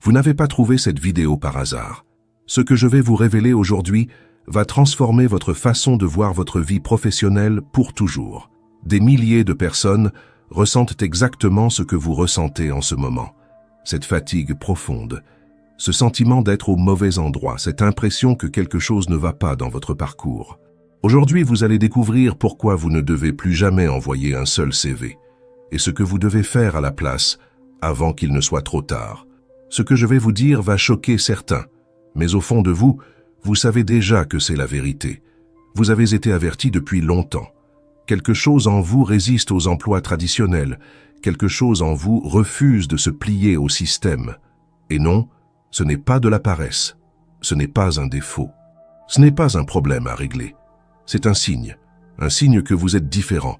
Vous n'avez pas trouvé cette vidéo par hasard. Ce que je vais vous révéler aujourd'hui va transformer votre façon de voir votre vie professionnelle pour toujours. Des milliers de personnes ressentent exactement ce que vous ressentez en ce moment. Cette fatigue profonde, ce sentiment d'être au mauvais endroit, cette impression que quelque chose ne va pas dans votre parcours. Aujourd'hui, vous allez découvrir pourquoi vous ne devez plus jamais envoyer un seul CV et ce que vous devez faire à la place avant qu'il ne soit trop tard. Ce que je vais vous dire va choquer certains, mais au fond de vous, vous savez déjà que c'est la vérité. Vous avez été averti depuis longtemps. Quelque chose en vous résiste aux emplois traditionnels, quelque chose en vous refuse de se plier au système. Et non, ce n'est pas de la paresse, ce n'est pas un défaut, ce n'est pas un problème à régler. C'est un signe que vous êtes différent,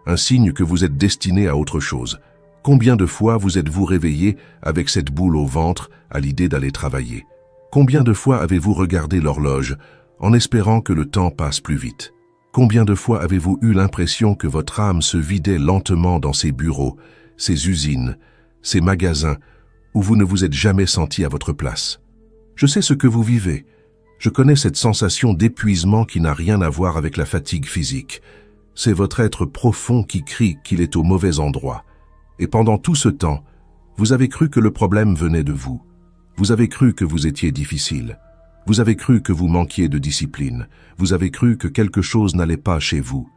un signe que vous êtes destiné à autre chose. Combien de fois vous êtes-vous réveillé avec cette boule au ventre à l'idée d'aller travailler? Combien de fois avez-vous regardé l'horloge en espérant que le temps passe plus vite? Combien de fois avez-vous eu l'impression que votre âme se vidait lentement dans ces bureaux, ces usines, ces magasins où vous ne vous êtes jamais senti à votre place? Je sais ce que vous vivez. Je connais cette sensation d'épuisement qui n'a rien à voir avec la fatigue physique. C'est votre être profond qui crie qu'il est au mauvais endroit. Et pendant tout ce temps, vous avez cru que le problème venait de vous. Vous avez cru que vous étiez difficile. Vous avez cru que vous manquiez de discipline. Vous avez cru que quelque chose n'allait pas chez vous.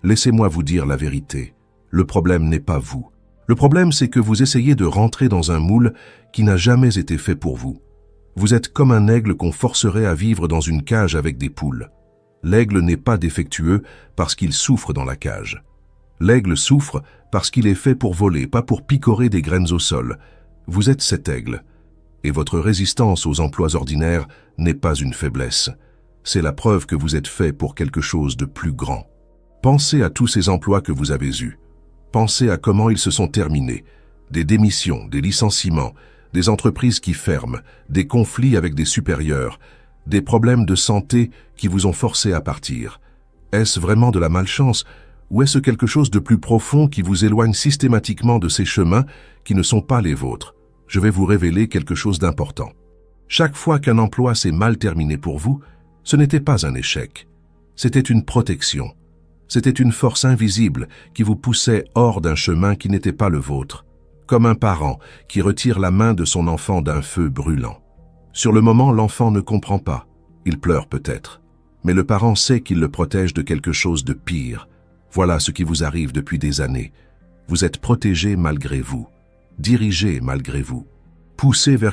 Laissez-moi vous dire la vérité. Le problème n'est pas vous. Le problème, c'est que vous essayez de rentrer dans un moule qui n'a jamais été fait pour vous. Vous êtes comme un aigle qu'on forcerait à vivre dans une cage avec des poules. L'aigle n'est pas défectueux parce qu'il souffre dans la cage. L'aigle souffre parce qu'il est fait pour voler, pas pour picorer des graines au sol. Vous êtes cet aigle. Et votre résistance aux emplois ordinaires n'est pas une faiblesse. C'est la preuve que vous êtes fait pour quelque chose de plus grand. Pensez à tous ces emplois que vous avez eus. Pensez à comment ils se sont terminés. Des démissions, des licenciements, des entreprises qui ferment, des conflits avec des supérieurs, des problèmes de santé qui vous ont forcé à partir. Est-ce vraiment de la malchance ou est-ce quelque chose de plus profond qui vous éloigne systématiquement de ces chemins qui ne sont pas les vôtres? Je vais vous révéler quelque chose d'important. Chaque fois qu'un emploi s'est mal terminé pour vous, ce n'était pas un échec. C'était une protection. C'était une force invisible qui vous poussait hors d'un chemin qui n'était pas le vôtre. Comme un parent qui retire la main de son enfant d'un feu brûlant. Sur le moment, l'enfant ne comprend pas. Il pleure peut-être. Mais le parent sait qu'il le protège de quelque chose de pire. Voilà ce qui vous arrive depuis des années. Vous êtes protégé malgré vous. Dirigé malgré vous. Poussé vers